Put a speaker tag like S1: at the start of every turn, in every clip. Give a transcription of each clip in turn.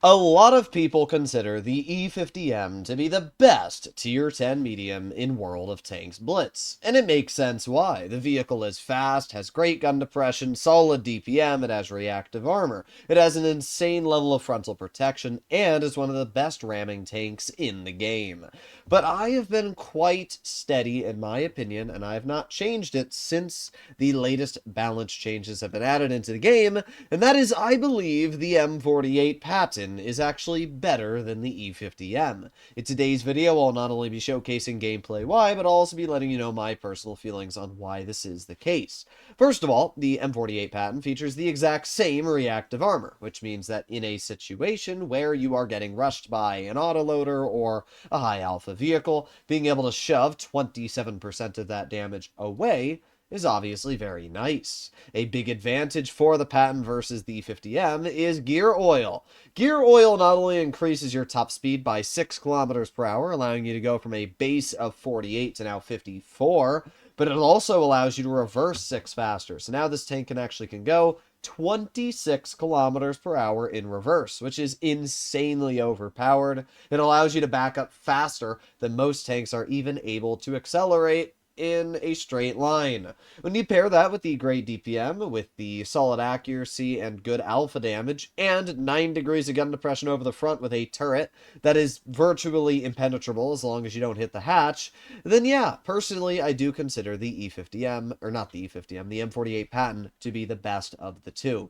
S1: A lot of people consider the E50M to be the best Tier 10 medium in World of Tanks Blitz, and it makes sense why. The vehicle is fast, has great gun depression, solid DPM, it has reactive armor, it has an insane level of frontal protection, and is one of the best ramming tanks in the game. But I have been quite steady in my opinion, and I have not changed it since the latest balance changes have been added into the game, and that is, I believe, the M48 Patton is actually better than the E50M. In today's video, I'll not only be showcasing gameplay why, but I'll also be letting you know my personal feelings on why this is the case. First of all, the M48 Patton features the exact same reactive armor, which means that in a situation where you are getting rushed by an autoloader or a high alpha vehicle, being able to shove 27% of that damage away is obviously very nice. A big advantage for the Patton versus the 50M is gear oil. Gear oil not only increases your top speed by 6 kilometers per hour, allowing you to go from a base of 48 to now 54, but it also allows you to reverse 6 faster. So now this tank can go 26 kilometers per hour in reverse, which is insanely overpowered. It allows you to back up faster than most tanks are even able to accelerate in a straight line. When you pair that with the great DPM, with the solid accuracy and good alpha damage, and 9 degrees of gun depression over the front with a turret that is virtually impenetrable as long as you don't hit the hatch, then yeah, personally I do consider the E50M, or not the E50M, the M48 Patton to be the best of the two.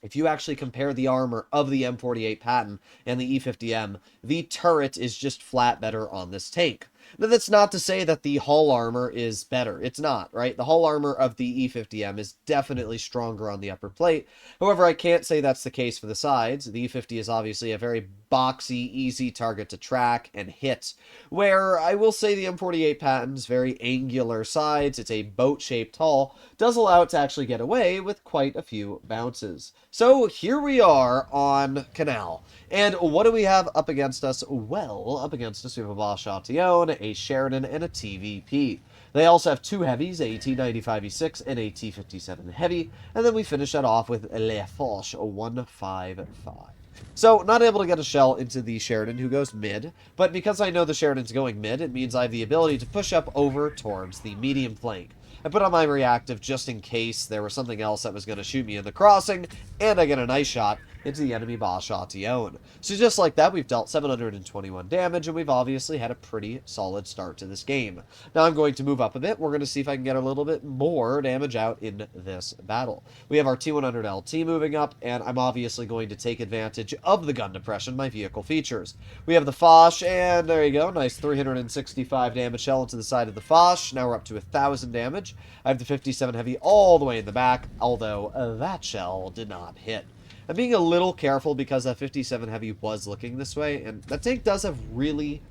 S1: If you actually compare the armor of the M48 Patton and the E50M, the turret is just flat better on this tank. Now, that's not to say that the hull armor is better. It's not, right? The hull armor of the E50M is definitely stronger on the upper plate. However, I can't say that's the case for the sides. The E50 is obviously a very boxy, easy target to track and hit, where I will say the M48 Patton's very angular sides, it's a boat-shaped hull, does allow it to actually get away with quite a few bounces. So here we are on Canal. And what do we have up against us? Well, up against us we have a Bosch Chatillon, a Sheridan, and a TVP. They also have two heavies, a T95E6 and a T57 heavy, and then we finish that off with Le Foch 155. So, not able to get a shell into the Sheridan, who goes mid, but because I know the Sheridan's going mid, it means I have the ability to push up over towards the medium flank. I put on my reactive just in case there was something else that was going to shoot me in the crossing, and I get a nice shot into the enemy Bosch Chatillon. So just like that, we've dealt 721 damage, and we've obviously had a pretty solid start to this game. Now I'm going to move up a bit. We're going to see if I can get a little bit more damage out in this battle. We have our T100LT moving up, and I'm obviously going to take advantage of the gun depression my vehicle features. We have the Foch, and there you go, nice 365 damage shell into the side of the Foch. Now we're up to 1,000 damage. I have the 57 heavy all the way in the back, although that shell did not hit. I'm being a little careful because that 57 heavy was looking this way, and that tank does have really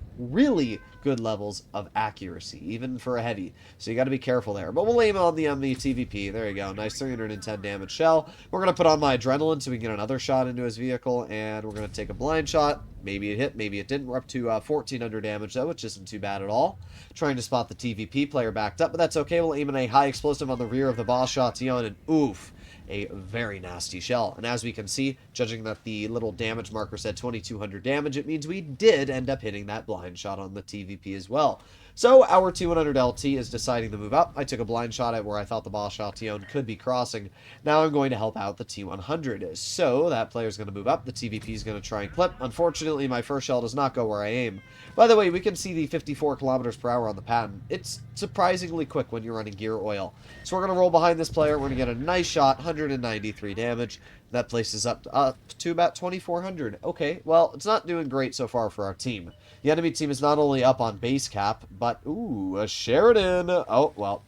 S1: good levels of accuracy, even for a heavy. So you got to be careful there. But we'll aim on the TVP. There you go. Nice 310 damage shell. We're going to put on my adrenaline so we can get another shot into his vehicle, and we're going to take a blind shot. Maybe it hit, maybe it didn't. We're up to 1,400 damage, though, which isn't too bad at all. Trying to spot the TVP player backed up, but that's okay. We'll aim in a high explosive on the rear of the Bosch Chatillon, and oof, a very nasty shell. And as we can see, judging that the little damage marker said 2,200 damage, it means we did end up hitting that blind shot on the TVP as well. So our T100LT is deciding to move up. I took a blind shot at where I thought the Bosch Chatillon could be crossing. Now I'm going to help out the T100. So that player's going to move up. The TVP is going to try and clip. Unfortunately, my first shell does not go where I aim. By the way, we can see the 54 kilometers per hour on the Patton. It's surprisingly quick when you're running gear oil. So we're going to roll behind this player. We're going to get a nice shot, 193 damage. That places up to about 2,400. Okay, well, it's not doing great so far for our team. The enemy team is not only up on base cap, but, ooh, a Sheridan. Oh, well,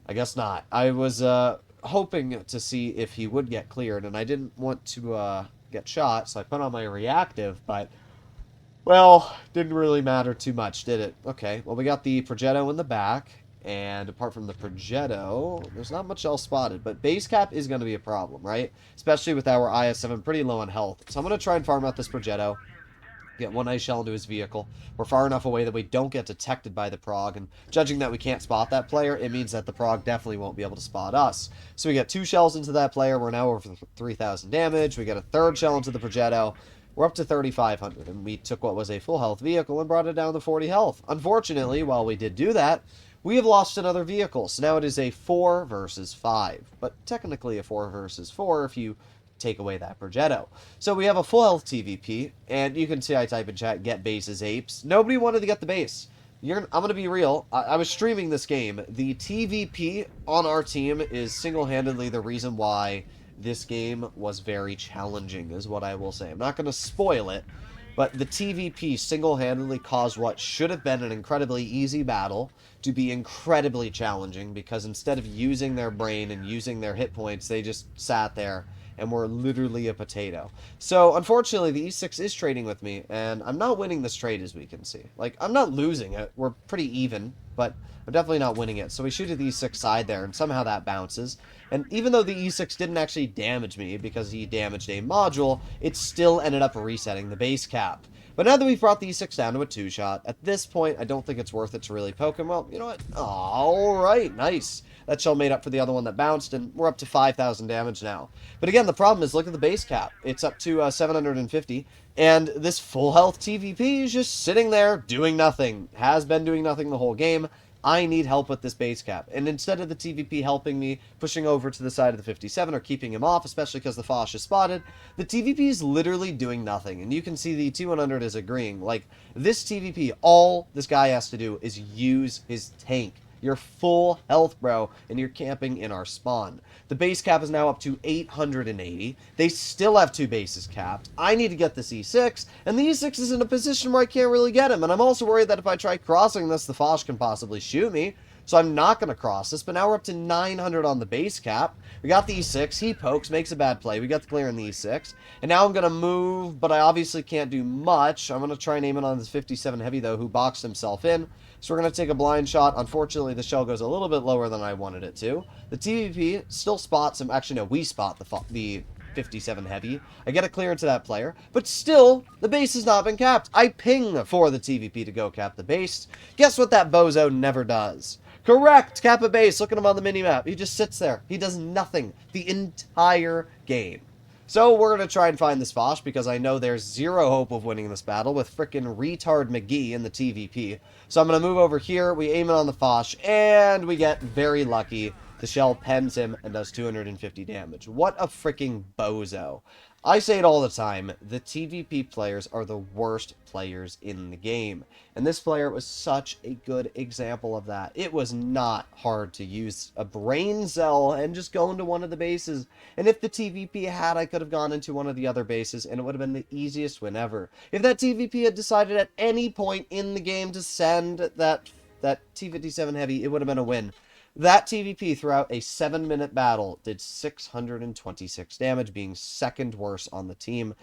S1: I guess not. I was hoping to see if he would get cleared, and I didn't want to get shot, so I put on my reactive, but, well, didn't really matter too much, did it? Okay, well, we got the Progetto in the back. And apart from the Progetto, there's not much else spotted. But base cap is going to be a problem, right? Especially with our IS-7 pretty low on health. So I'm going to try and farm out this Progetto. Get one nice shell into his vehicle. We're far enough away that we don't get detected by the Prog. And judging that we can't spot that player, it means that the Prog definitely won't be able to spot us. So we get two shells into that player. We're now over 3,000 damage. We get a third shell into the Progetto. we're up to 3,500, and we took what was a full health vehicle and brought it down to 40 health. Unfortunately, while we did do that, we have lost another vehicle, so now it is a 4 versus 5, but technically a 4 versus 4 if you take away that Progetto. So we have a full health TVP, and you can see I type in chat, get bases apes. Nobody wanted to get the base. I'm going to be real. I was streaming this game. The TVP on our team is single-handedly the reason why this game was very challenging, is what I will say. I'm not going to spoil it, but the TVP single-handedly caused what should have been an incredibly easy battle to be incredibly challenging, because instead of using their brain and using their hit points, they just sat there and were literally a potato. So, unfortunately, the E6 is trading with me, and I'm not winning this trade, as we can see. Like, I'm not losing it. We're pretty even, but I'm definitely not winning it. So we shoot at the E6 side there, and somehow that bounces. And even though the E6 didn't actually damage me because he damaged a module, it still ended up resetting the base cap. But now that we've brought the E6 down to a 2-shot, at this point, I don't think it's worth it to really poke him. Well, you know what? Alright, nice. That shell made up for the other one that bounced, and we're up to 5,000 damage now. But again, the problem is, look at the base cap. It's up to 750, and this full health TVP is just sitting there doing nothing. Has been doing nothing the whole game. I need help with this base cap. And instead of the TVP helping me, pushing over to the side of the 57 or keeping him off, especially because the Foch is spotted, the TVP is literally doing nothing. And you can see the T100 is agreeing. Like, this TVP, all this guy has to do is use his tank. You're full health, bro, and you're camping in our spawn. The base cap is now up to 880. They still have 2 bases capped. I need to get this E6, and the E6 is in a position where I can't really get him, and I'm also worried that if I try crossing this, the Foch can possibly shoot me. So I'm not going to cross this, but now we're up to 900 on the base cap. We got the E6, he pokes, makes a bad play. We got the clear in the E6. And now I'm going to move, but I obviously can't do much. I'm going to try and aim it on this 57 heavy, though, who boxed himself in. So we're going to take a blind shot. Unfortunately, the shell goes a little bit lower than I wanted it to. The TVP still spots him. Actually, no, we spot the 57 heavy. I get a clear into that player, but still, the base has not been capped. I ping for the TVP to go cap the base. Guess what that bozo never does? Correct! Cap a base. Look at him on the minimap. He just sits there. He does nothing the entire game. So we're going to try and find this Foch, because I know there's zero hope of winning this battle with frickin' retard McGee in the TVP. So I'm going to move over here, we aim it on the Foch, and we get very lucky. The shell pens him and does 250 damage. What a freaking bozo. I say it all the time, the TVP players are the worst players in the game. And this player was such a good example of that. It was not hard to use a brain cell and just go into one of the bases. And if the TVP had, I could have gone into one of the other bases, and it would have been the easiest win ever. If that TVP had decided at any point in the game to send that T57 heavy, it would have been a win. That TVP throughout a 7-minute battle did 626 damage, being second worst on the team.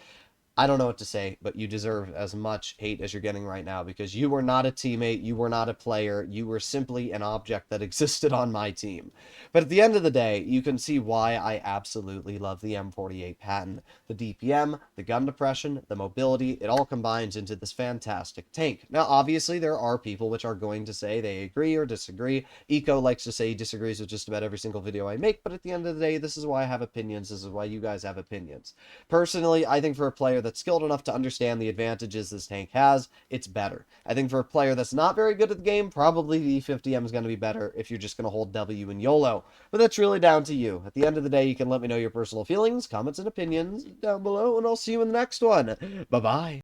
S1: I don't know what to say, but you deserve as much hate as you're getting right now, because you were not a teammate, you were not a player, you were simply an object that existed on my team. But at the end of the day, you can see why I absolutely love the M48 Patton. The DPM, the gun depression, the mobility, it all combines into this fantastic tank. Now, obviously, there are people which are going to say they agree or disagree. Eco likes to say he disagrees with just about every single video I make, but at the end of the day, this is why I have opinions, this is why you guys have opinions. Personally, I think for a player that's skilled enough to understand the advantages this tank has, it's better. I think for a player that's not very good at the game, probably the E50M is going to be better if you're just going to hold W and YOLO. But that's really down to you. At the end of the day, you can let me know your personal feelings, comments, and opinions down below, and I'll see you in the next one. Bye-bye.